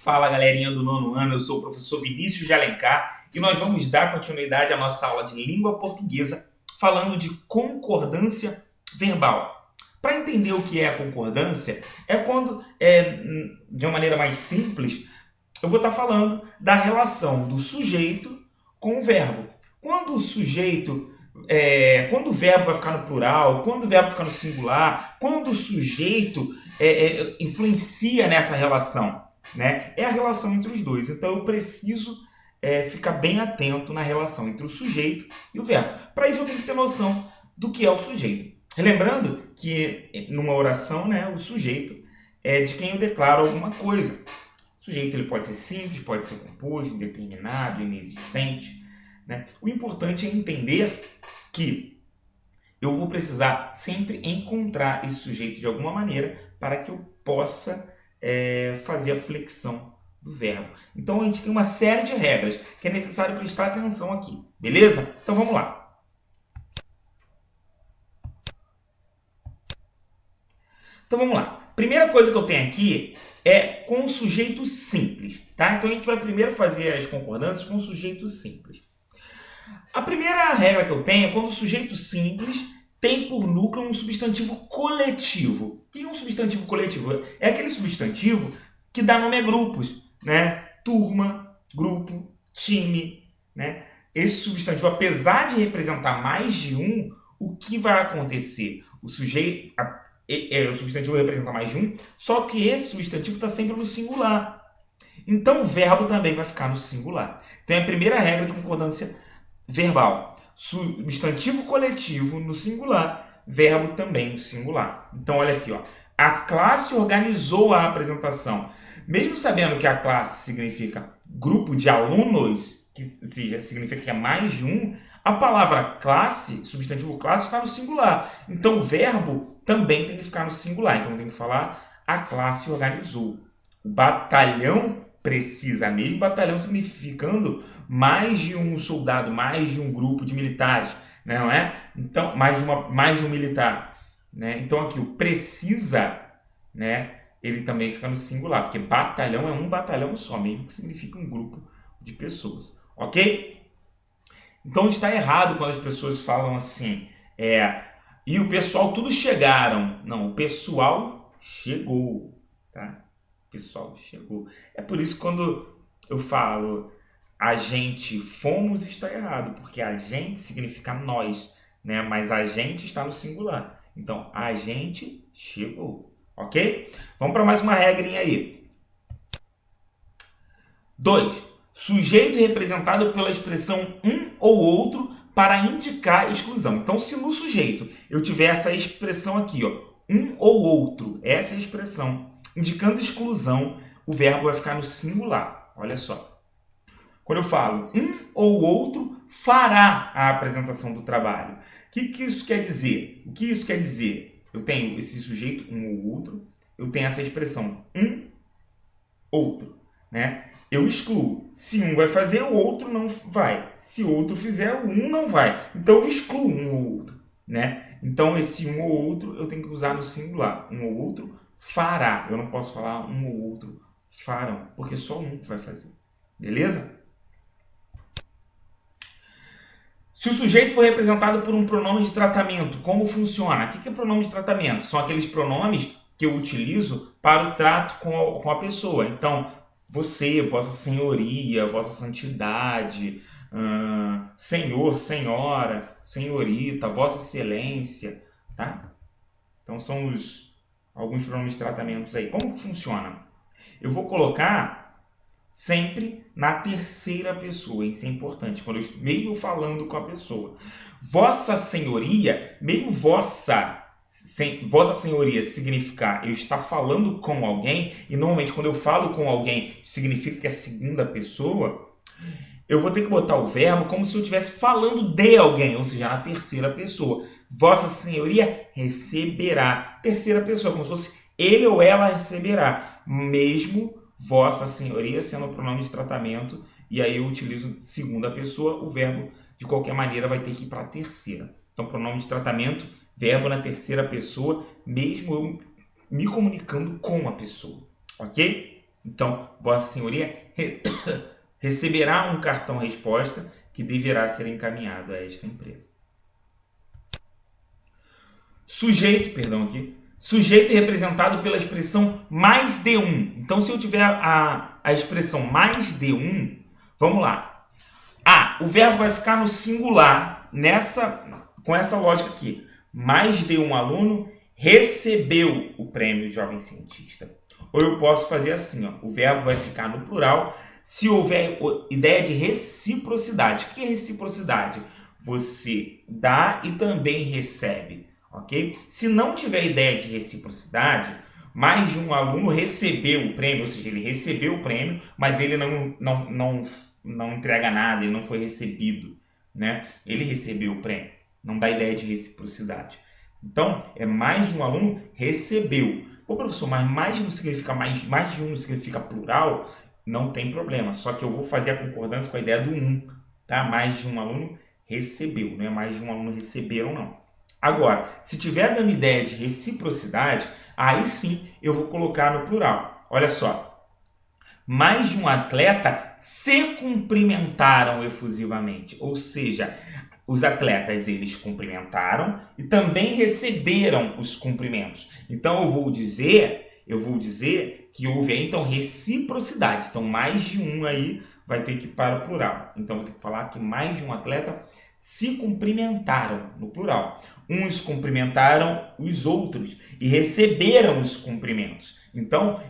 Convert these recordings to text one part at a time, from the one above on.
Fala galerinha do nono ano, eu sou o professor Vinícius de Alencar e nós vamos dar continuidade à nossa aula de língua portuguesa falando de concordância verbal. Para entender o que é a concordância, é quando, de uma maneira mais simples, eu vou estar falando da relação do sujeito com o verbo. Quando o verbo vai ficar no plural, quando o verbo fica no singular, quando o sujeito influencia nessa relação, né? É a relação entre os dois. Então, eu preciso ficar bem atento na relação entre o sujeito e o verbo. Para isso, eu tenho que ter noção do que é o sujeito. Lembrando que, numa oração, né, o sujeito é de quem eu declaro alguma coisa. O sujeito ele pode ser simples, pode ser composto, indeterminado, inexistente, né? O importante é entender que eu vou precisar sempre encontrar esse sujeito de alguma maneira para que eu possa fazer a flexão do verbo. Então, a gente tem uma série de regras que é necessário prestar atenção aqui. Beleza? Então, vamos lá. Então, vamos lá. Primeira coisa que eu tenho aqui é com o sujeito simples. Tá? Então, a gente vai primeiro fazer as concordâncias com o sujeito simples. A primeira regra que eu tenho é quando o sujeito simples tem por núcleo um substantivo coletivo. O que é um substantivo coletivo? É aquele substantivo que dá nome a grupos, né? Turma, grupo, time, né? Esse substantivo, apesar de representar mais de um, o que vai acontecer? O substantivo representa mais de um, só que esse substantivo está sempre no singular. Então, o verbo também vai ficar no singular. Então, é a primeira regra de concordância verbal. Substantivo coletivo no singular, verbo também no singular. Então, olha aqui, ó. A classe organizou a apresentação. Mesmo sabendo que a classe significa grupo de alunos, que significa que é mais de um, a palavra classe, substantivo classe, está no singular. Então, o verbo também tem que ficar no singular. Então, tem que falar a classe organizou. O batalhão precisa, mesmo batalhão significando mais de um soldado, mais de um grupo de militares, não é? Então, mais de um militar, né? Então, aqui o precisa, né? Ele também fica no singular, porque batalhão é um batalhão só, mesmo que signifique um grupo de pessoas, ok? Então, está errado quando as pessoas falam assim, e o pessoal tudo chegaram. Não, o pessoal chegou, tá? O pessoal chegou. É por isso que quando eu falo a gente fomos, está errado, porque a gente significa nós, né? Mas a gente está no singular. Então, a gente chegou, ok? Vamos para mais uma regrinha aí. 2. Sujeito representado pela expressão um ou outro para indicar exclusão. Então, se no sujeito eu tiver essa expressão aqui, ó, um ou outro, essa é a expressão, indicando exclusão, o verbo vai ficar no singular. Olha só. Quando eu falo um ou outro fará a apresentação do trabalho. O que isso quer dizer? O que isso quer dizer? Eu tenho esse sujeito, um ou outro, eu tenho essa expressão um, outro, né? Eu excluo. Se um vai fazer, o outro não vai. Se o outro fizer, o um não vai. Então, eu excluo um ou outro, né? Então, esse um ou outro eu tenho que usar no singular. Um ou outro fará. Eu não posso falar um ou outro farão, porque só um vai fazer. Beleza? Se o sujeito for representado por um pronome de tratamento, como funciona? O que é pronome de tratamento? São aqueles pronomes que eu utilizo para o trato com a pessoa. Então, você, vossa senhoria, vossa santidade, senhor, senhora, senhorita, vossa excelência, tá? Então, são alguns pronomes de tratamento aí. Como que funciona? Eu vou colocar sempre na terceira pessoa. Isso é importante, quando eu mesmo falando com a pessoa. Vossa senhoria, mesmo vossa senhoria significar eu estar falando com alguém, e normalmente quando eu falo com alguém significa que é a segunda pessoa, eu vou ter que botar o verbo como se eu estivesse falando de alguém, ou seja, na terceira pessoa. Vossa senhoria receberá. Terceira pessoa, como se fosse ele ou ela receberá. Mesmo vossa senhoria sendo o pronome de tratamento, e aí eu utilizo segunda pessoa, o verbo de qualquer maneira vai ter que ir para a terceira. Então, pronome de tratamento, verbo na terceira pessoa, mesmo eu me comunicando com a pessoa, ok? Então, Vossa Senhoria receberá um cartão resposta que deverá ser encaminhado a esta empresa. Sujeito, perdão aqui. Sujeito representado pela expressão mais de um. Então, se eu tiver a expressão mais de um, vamos lá. O verbo vai ficar no singular com essa lógica aqui. Mais de um aluno recebeu o prêmio Jovem Cientista. Ou eu posso fazer assim, ó, o verbo vai ficar no plural se houver ideia de reciprocidade. O que é reciprocidade? Você dá e também recebe, ok? Se não tiver ideia de reciprocidade, mais de um aluno recebeu o prêmio, ou seja, ele recebeu o prêmio, mas ele não entrega nada, ele não foi recebido, né? Ele recebeu o prêmio, não dá ideia de reciprocidade. Então, é mais de um aluno recebeu. Pô, professor, mas mais não significa mais de um não significa plural? Não tem problema, só que eu vou fazer a concordância com a ideia do um, tá? Mais de um aluno recebeu, não é mais de um aluno receberam, não. Agora, se tiver dando ideia de reciprocidade, aí sim eu vou colocar no plural. Olha só, mais de um atleta se cumprimentaram efusivamente, ou seja, os atletas eles cumprimentaram e também receberam os cumprimentos. Então eu vou dizer que houve aí, então, reciprocidade. Então mais de um aí vai ter que ir para o plural. Então vou ter que falar que mais de um atleta se cumprimentaram no plural. Uns cumprimentaram os outros e receberam os cumprimentos. Então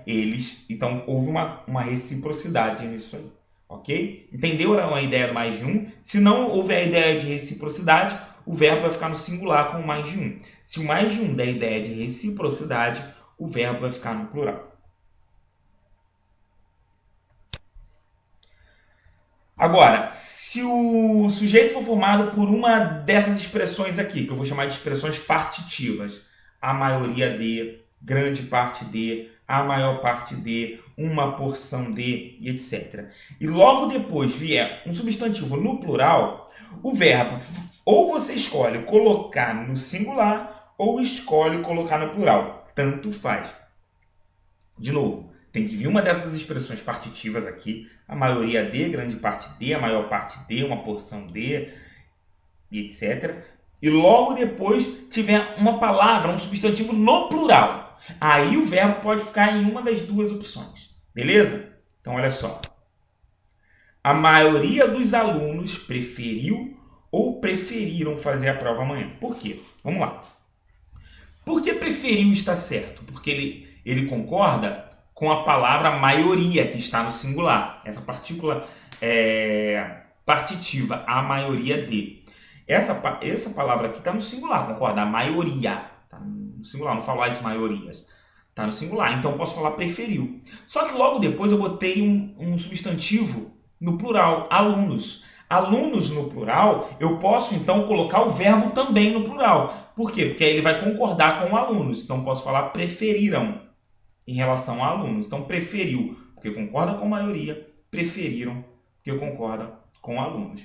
houve uma reciprocidade nisso aí. Ok? Entenderam a ideia do mais de um? Se não houver a ideia de reciprocidade, o verbo vai ficar no singular com o mais de um. Se o mais de um der a ideia de reciprocidade, o verbo vai ficar no plural. Agora, se o sujeito for formado por uma dessas expressões aqui, que eu vou chamar de expressões partitivas, a maioria de, grande parte de, a maior parte de, uma porção de, etc. E logo depois vier um substantivo no plural, o verbo ou você escolhe colocar no singular ou escolhe colocar no plural. Tanto faz. De novo, tem que vir uma dessas expressões partitivas aqui, a maioria de, grande parte de, a maior parte de, uma porção de, etc. E logo depois tiver uma palavra, um substantivo no plural. Aí o verbo pode ficar em uma das duas opções. Beleza? Então, olha só. A maioria dos alunos preferiu ou preferiram fazer a prova amanhã. Por quê? Vamos lá. Por que preferiu está certo? Porque ele concorda com a palavra maioria, que está no singular. Essa partícula partitiva, a maioria de. Essa palavra aqui está no singular, concorda? A maioria. Está no singular, não falar as maiorias. Está no singular, então eu posso falar preferiu. Só que logo depois eu botei um substantivo no plural, alunos. Alunos no plural, eu posso então colocar o verbo também no plural. Por quê? Porque aí ele vai concordar com alunos. Então eu posso falar preferiram em relação a alunos. Então preferiu, porque concorda com a maioria, preferiram, porque concorda com alunos.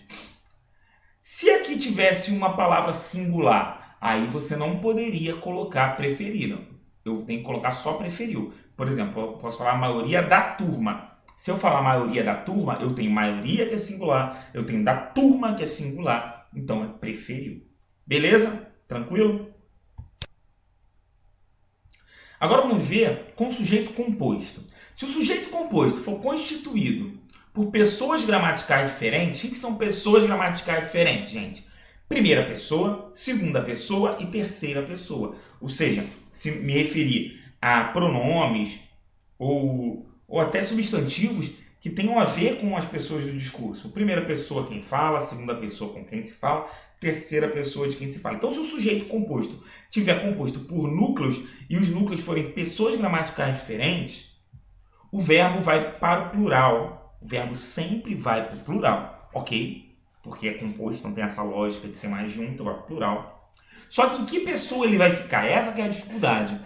Se aqui tivesse uma palavra singular, aí você não poderia colocar preferiram. Eu tenho que colocar só preferiu. Por exemplo, eu posso falar a maioria da turma. Se eu falar maioria da turma, eu tenho maioria que é singular, eu tenho da turma que é singular, então é preferiu. Beleza? Tranquilo? Agora vamos ver com o sujeito composto. Se o sujeito composto for constituído por pessoas gramaticais diferentes, o que são pessoas gramaticais diferentes, gente? Primeira pessoa, segunda pessoa e terceira pessoa. Ou seja, se me referir a pronomes ou até substantivos que tenham a ver com as pessoas do discurso. Primeira pessoa quem fala, segunda pessoa com quem se fala, terceira pessoa de quem se fala. Então, se o sujeito composto tiver composto por núcleos e os núcleos forem pessoas gramaticais diferentes, o verbo vai para o plural. O verbo sempre vai para o plural, ok? Porque é composto, então tem essa lógica de ser mais de um, então vai para o plural. Só que em que pessoa ele vai ficar? Essa que é a dificuldade.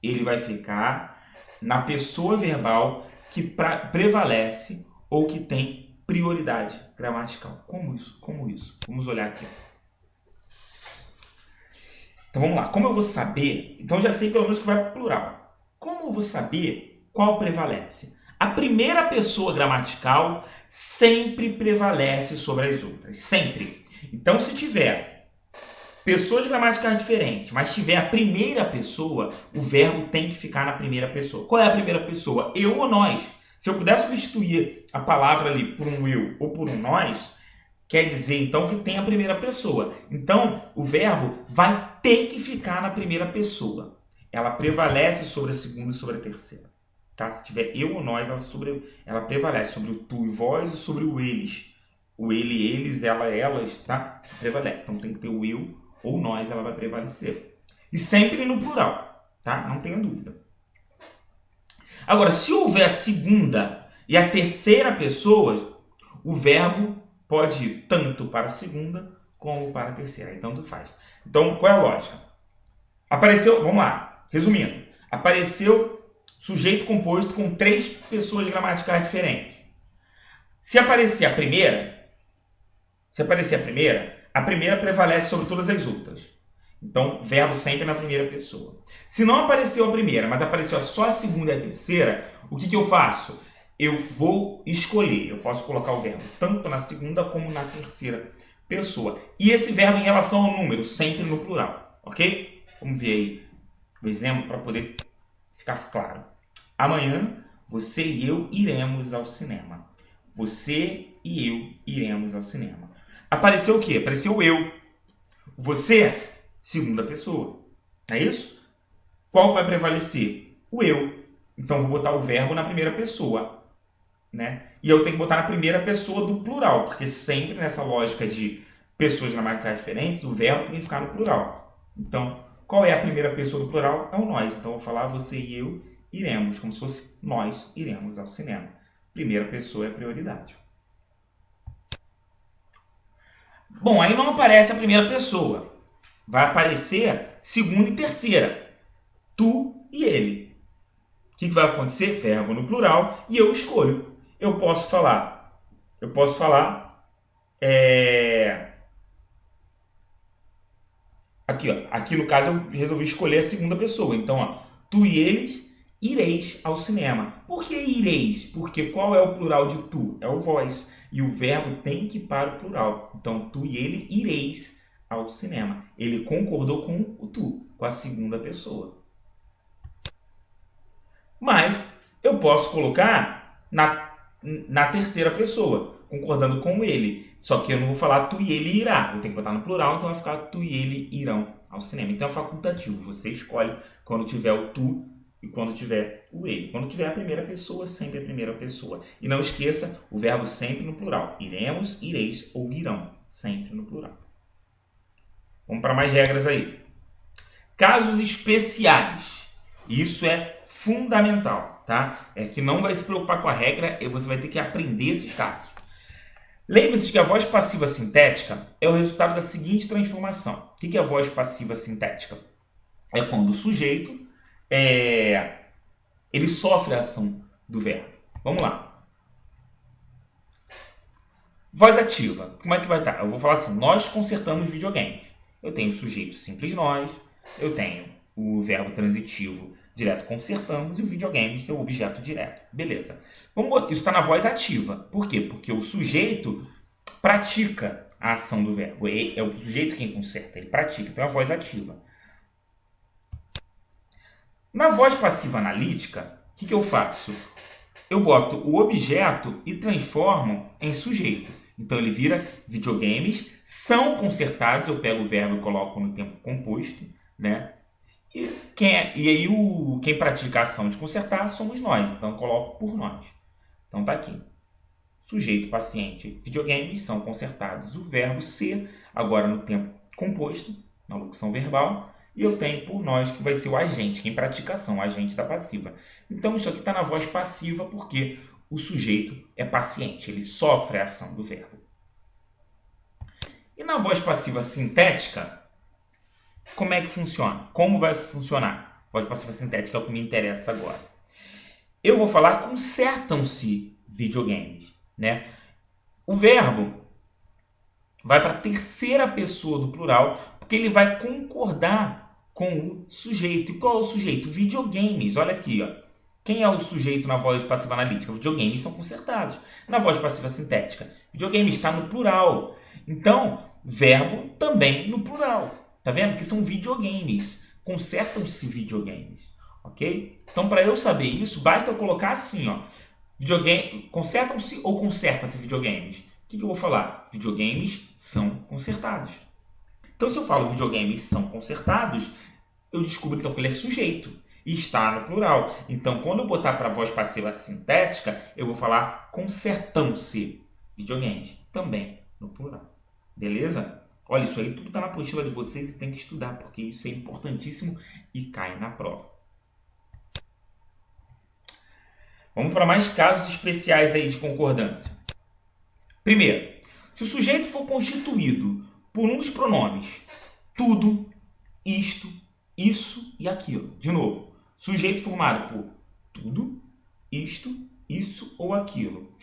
Ele vai ficar na pessoa verbal que prevalece ou que tem prioridade gramatical. Como isso? Como isso? Vamos olhar aqui. Então vamos lá. Como eu vou saber? Então já sei pelo menos que vai para o plural. Como eu vou saber qual prevalece? A primeira pessoa gramatical sempre prevalece sobre as outras. Sempre. Então, se tiver pessoas gramaticais diferentes, mas tiver a primeira pessoa, o verbo tem que ficar na primeira pessoa. Qual é a primeira pessoa? Eu ou nós? Se eu puder substituir a palavra ali por um eu ou por um nós, quer dizer, então, que tem a primeira pessoa. Então, o verbo vai ter que ficar na primeira pessoa. Ela prevalece sobre a segunda e sobre a terceira. Tá? Se tiver eu ou nós, ela prevalece sobre o tu e vós e sobre o eles. O ele, eles, ela, elas, tá? Prevalece. Então, tem que ter o eu ou nós, ela vai prevalecer. E sempre no plural, tá? Não tenha dúvida. Agora, se houver a segunda e a terceira pessoa, o verbo pode ir tanto para a segunda como para a terceira. Aí tanto faz. Então, qual é a lógica? Apareceu, vamos lá, resumindo. Apareceu sujeito composto com 3 pessoas gramaticais diferentes. Se aparecer a primeira, a primeira prevalece sobre todas as outras. Então, verbo sempre na primeira pessoa. Se não apareceu a primeira, mas apareceu só a segunda e a terceira, o que eu faço? Eu vou escolher. Eu posso colocar o verbo tanto na segunda como na terceira pessoa. E esse verbo em relação ao número, sempre no plural. Ok? Vamos ver aí o exemplo para poder ficar claro. Amanhã, você e eu iremos ao cinema. Você e eu iremos ao cinema. Apareceu o quê? Apareceu o eu. Você, segunda pessoa. É isso? Qual vai prevalecer? O eu. Então, vou botar o verbo na primeira pessoa. Né? E eu tenho que botar na primeira pessoa do plural, porque sempre nessa lógica de pessoas gramaticais diferentes, o verbo tem que ficar no plural. Então, qual é a primeira pessoa do plural? É o nós. Então, eu vou falar você e eu iremos, como se fosse nós iremos ao cinema. Primeira pessoa é prioridade. Bom, aí não aparece a primeira pessoa. Vai aparecer segunda e terceira. Tu e ele. O que vai acontecer? Verbo no plural e eu escolho. Eu posso falar. Aqui, ó. Aqui no caso eu resolvi escolher a segunda pessoa. Então, ó, tu e eles ireis ao cinema. Por que ireis? Porque qual é o plural de tu? É o vós. E o verbo tem que ir para o plural. Então, tu e ele ireis ao cinema. Ele concordou com o tu, com a segunda pessoa. Mas eu posso colocar na terceira pessoa, concordando com ele. Só que eu não vou falar tu e ele irá. Eu tenho que botar no plural, então vai ficar tu e ele irão ao cinema. Então é facultativo. Você escolhe quando tiver o tu e quando tiver o ele. Quando tiver a primeira pessoa, sempre a primeira pessoa. E não esqueça o verbo sempre no plural. Iremos, ireis ou irão. Sempre no plural. Vamos para mais regras aí. Casos especiais. Isso é fundamental, tá? É que não vai se preocupar com a regra e você vai ter que aprender esses casos. Lembre-se que a voz passiva sintética é o resultado da seguinte transformação. O que é a voz passiva sintética? É quando o sujeito ele sofre a ação do verbo. Vamos lá. Voz ativa. Como é que vai estar? Eu vou falar assim, nós consertamos videogames. Eu tenho o sujeito simples nós, eu tenho o verbo transitivo direto consertamos e o videogames é o objeto direto. Beleza. Isso está na voz ativa. Por quê? Porque o sujeito pratica a ação do verbo. É o sujeito quem conserta, ele pratica. Então é a voz ativa. Na voz passiva analítica, o que eu faço? Eu boto o objeto e transformo em sujeito. Então ele vira videogames, são consertados, eu pego o verbo e coloco no tempo composto, né? E quem pratica a ação de consertar somos nós, então eu coloco por nós. Então está aqui. Sujeito, paciente, videogames são consertados. O verbo ser, agora no tempo composto, na locução verbal, e eu tenho por nós que vai ser o agente, quem pratica a ação, o agente da passiva. Então isso aqui está na voz passiva porque o sujeito é paciente, ele sofre a ação do verbo. E na voz passiva sintética, como é que funciona? Como vai funcionar? Voz passiva sintética é o que me interessa agora. Eu vou falar consertam-se videogames, né? O verbo vai para a terceira pessoa do plural, porque ele vai concordar com o sujeito. E qual é o sujeito? Videogames. Olha aqui, ó. Quem é o sujeito na voz passiva analítica? Videogames são consertados. Na voz passiva sintética, videogames está no plural. Então, verbo também no plural. Tá vendo? Que são videogames. Consertam-se videogames. Ok? Então, para eu saber isso, basta eu colocar assim, ó. Videogame, consertam-se ou conserta-se videogames? O que eu vou falar? Videogames são consertados. Então, se eu falo videogames são consertados, eu descubro então que ele é sujeito e está no plural. Então, quando eu botar para a voz passiva sintética, eu vou falar consertam-se videogames, também no plural. Beleza? Olha, isso aí tudo está na apostila de vocês e tem que estudar, porque isso é importantíssimo e cai na prova. Vamos para mais casos especiais aí de concordância. Primeiro, se o sujeito for constituído por um dos pronomes tudo, isto, isso e aquilo. De novo, sujeito formado por tudo, isto, isso ou aquilo.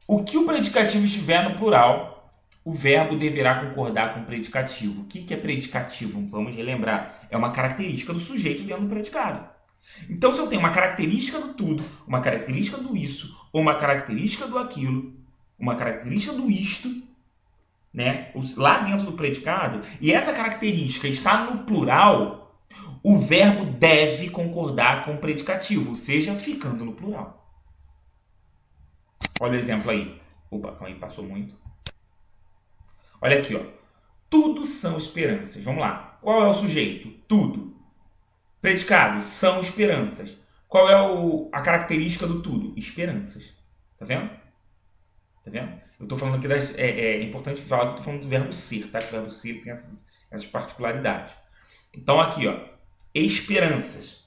O que o predicativo estiver no plural, o verbo deverá concordar com o predicativo. O que é predicativo? Vamos relembrar. É uma característica do sujeito dentro do predicado. Então, se eu tenho uma característica do tudo, uma característica do isso, ou uma característica do aquilo, uma característica do isto, né, lá dentro do predicado, e essa característica está no plural, o verbo deve concordar com o predicativo, ou seja, ficando no plural. Olha o exemplo aí. Opa, calma aí, passou muito. Olha aqui, ó. Tudo são esperanças. Vamos lá. Qual é o sujeito? Tudo. Predicado, são esperanças. Qual é a característica do tudo? Esperanças. Tá vendo? Tá vendo? Eu estou falando aqui é importante falar que eu estou falando do verbo ser, tá? Que o verbo ser tem essas particularidades. Então, aqui, ó. Esperanças.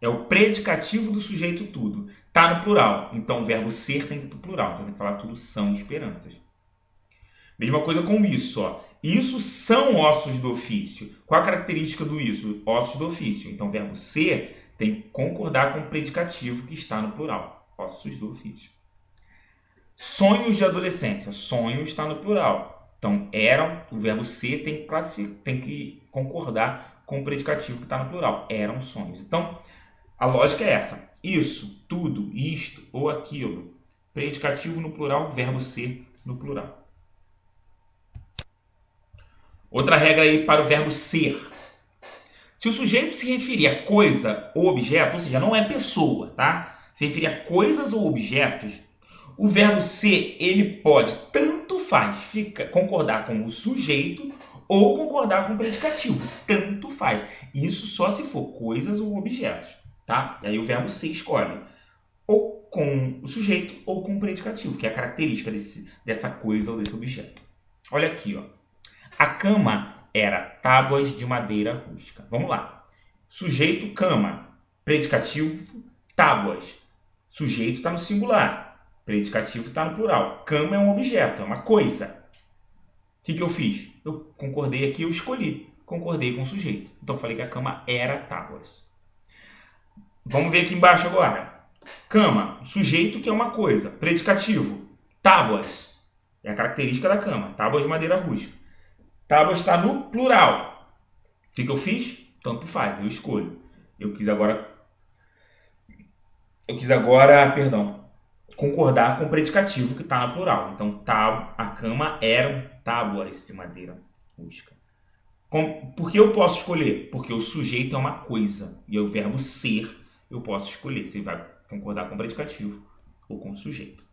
É o predicativo do sujeito tudo. Tá no plural. Então, o verbo ser tem que ir para o plural. Então, tem que falar tudo são esperanças. Mesma coisa com isso, ó. Isso são ossos do ofício. Qual a característica do isso? Ossos do ofício. Então, o verbo ser tem que concordar com o predicativo que está no plural. Ossos do ofício. Sonhos de adolescência. Sonho está no plural. Então, eram, o verbo ser tem que concordar com o predicativo que está no plural. Eram sonhos. Então, a lógica é essa. Isso, tudo, isto ou aquilo. Predicativo no plural, verbo ser no plural. Outra regra aí para o verbo ser. Se o sujeito se referir a coisa ou objeto, ou seja, não é pessoa, tá? Se referir a coisas ou objetos, o verbo ser, ele pode, tanto faz, concordar com o sujeito ou concordar com o predicativo. Tanto faz. Isso só se for coisas ou objetos, tá? E aí o verbo ser escolhe ou com o sujeito ou com o predicativo, que é a característica dessa coisa ou desse objeto. Olha aqui, ó. A cama era tábuas de madeira rústica. Vamos lá. Sujeito, cama. Predicativo, tábuas. Sujeito está no singular. Predicativo está no plural. Cama é um objeto, é uma coisa. O que eu fiz? Eu concordei aqui, eu escolhi. Concordei com o sujeito. Então, eu falei que a cama era tábuas. Vamos ver aqui embaixo agora. Cama, sujeito que é uma coisa. Predicativo, tábuas. É a característica da cama. Tábuas de madeira rústica. Tábuas está no plural. O que eu fiz? Tanto faz, eu escolho. Eu quis agora, concordar com o predicativo que está no plural. Então, a cama eram tábuas de madeira rústica. Por que eu posso escolher? Porque o sujeito é uma coisa. E o verbo ser, eu posso escolher se vai concordar com o predicativo ou com o sujeito.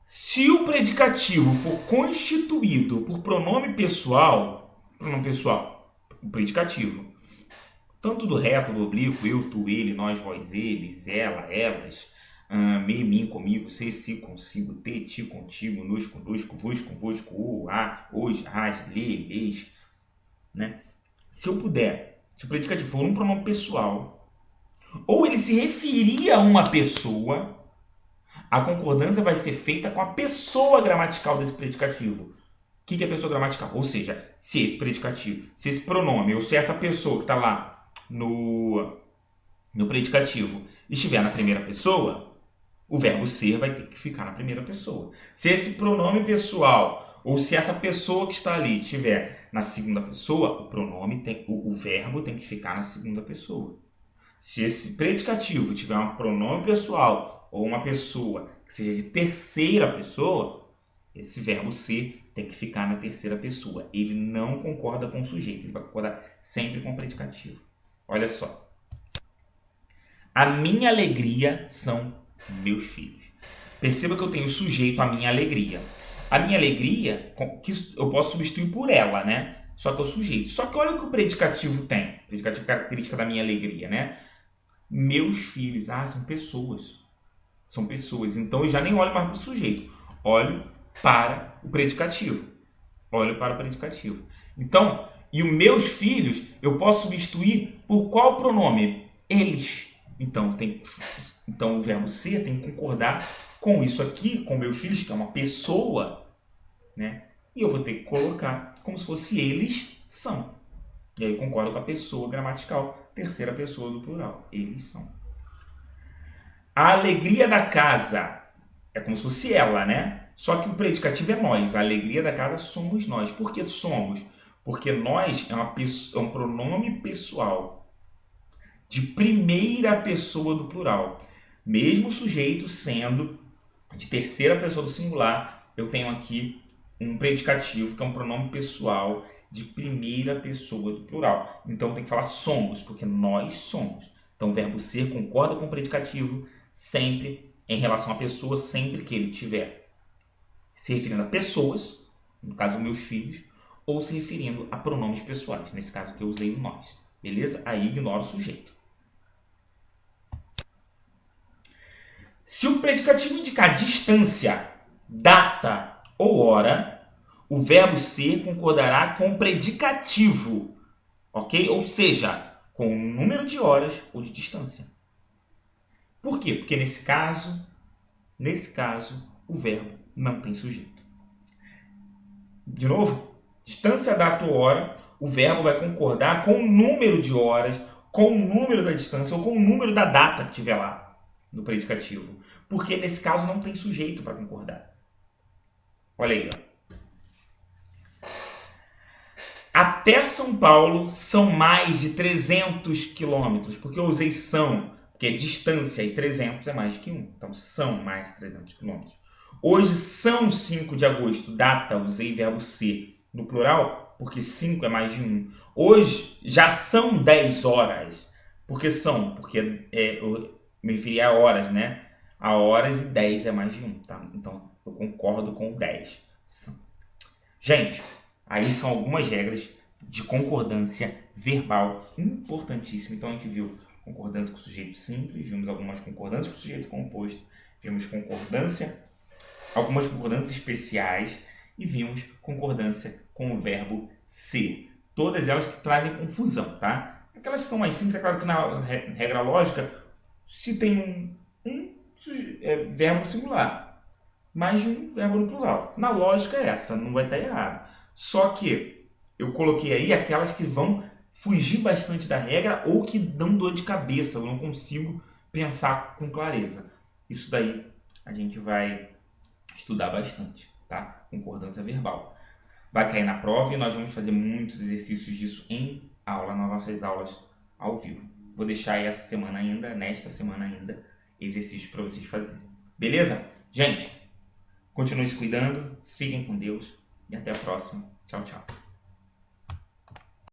Se o predicativo for constituído por pronome pessoal, o predicativo, tanto do reto, do oblíquo, eu, tu, ele, nós, vós, eles, ela, elas, me, mim, comigo, se, consigo, te, ti, contigo, nos, conosco, vos, convosco, o, a, hoje, as, lhe, leis, né? Se o predicativo for um pronome pessoal, ou ele se referir a uma pessoa, a concordância vai ser feita com a pessoa gramatical desse predicativo. O que é pessoa gramatical? Ou seja, se esse predicativo, se esse pronome, ou se essa pessoa que está lá no predicativo estiver na primeira pessoa, o verbo ser vai ter que ficar na primeira pessoa. Se esse pronome pessoal, ou se essa pessoa que está ali estiver na segunda pessoa, o verbo tem que ficar na segunda pessoa. Se esse predicativo tiver um pronome pessoal ou uma pessoa que seja de terceira pessoa, esse verbo ser tem que ficar na terceira pessoa. Ele não concorda com o sujeito, ele vai concordar sempre com o predicativo. Olha só. A minha alegria são meus filhos. Perceba que eu tenho o sujeito, a minha alegria. A minha alegria, eu posso substituir por ela, né? Só que é o sujeito. Só que olha o que o predicativo tem. O predicativo é característica da minha alegria, né? Meus filhos. Ah, são pessoas. São pessoas. Então eu já nem olho mais para o sujeito. Olho para o predicativo. Olho para o predicativo. Então, e os meus filhos, eu posso substituir por qual pronome? Eles. Então o verbo ser tem que concordar com isso aqui, com meus filhos, que é uma pessoa, né? E eu vou ter que colocar como se fosse eles são. E aí eu concordo com a pessoa gramatical, terceira pessoa do plural. Eles são. A alegria da casa é como se fosse ela, né? Só que o predicativo é nós. A alegria da casa somos nós. Por que somos? Porque nós é um pronome pessoal de primeira pessoa do plural. Mesmo o sujeito sendo de terceira pessoa do singular, eu tenho aqui um predicativo que é um pronome pessoal de primeira pessoa do plural. Então tem que falar somos, porque nós somos. Então o verbo ser concorda com o predicativo sempre em relação à pessoa, sempre que ele tiver se referindo a pessoas, no caso meus filhos, ou se referindo a pronomes pessoais, nesse caso que eu usei o nós. Beleza? Aí ignora o sujeito. Se o predicativo indicar distância, data ou hora, o verbo ser concordará com o predicativo, ok? Ou seja, com o número de horas ou de distância. Por quê? Porque nesse caso, o verbo não tem sujeito. De novo, distância, data ou hora, o verbo vai concordar com o número de horas, com o número da distância ou com o número da data que tiver lá no predicativo. Porque nesse caso não tem sujeito para concordar. Olha aí, ó. Até São Paulo são mais de 300 quilômetros. Porque eu usei são, porque é distância e 300 é mais que 1. Então são mais de 300 quilômetros. Hoje são 5 de agosto, data, usei verbo ser no plural, porque 5 é mais de 1. Hoje já são 10 horas. Porque eu me referi a horas, né? A horas e 10 é mais de 1, tá? Então eu concordo com 10. Gente, aí são algumas regras de concordância verbal importantíssimas. Então a gente viu concordância com o sujeito simples, vimos algumas concordâncias com o sujeito composto, vimos algumas concordâncias especiais e vimos concordância com o verbo ser. Todas elas que trazem confusão, tá? Aquelas que são mais simples, é claro que na regra lógica, se tem um verbo singular, mais de um verbo no plural. Na lógica é essa, não vai estar errado. Só que eu coloquei aí aquelas que vão fugir bastante da regra ou que dão dor de cabeça, eu não consigo pensar com clareza. Isso daí a gente vai estudar bastante, tá? Concordância verbal. Vai cair na prova e nós vamos fazer muitos exercícios disso em aula, nas nossas aulas ao vivo. Vou deixar aí nesta semana ainda, exercícios para vocês fazerem. Beleza? Gente, continuem se cuidando, fiquem com Deus e até a próxima. Tchau, tchau.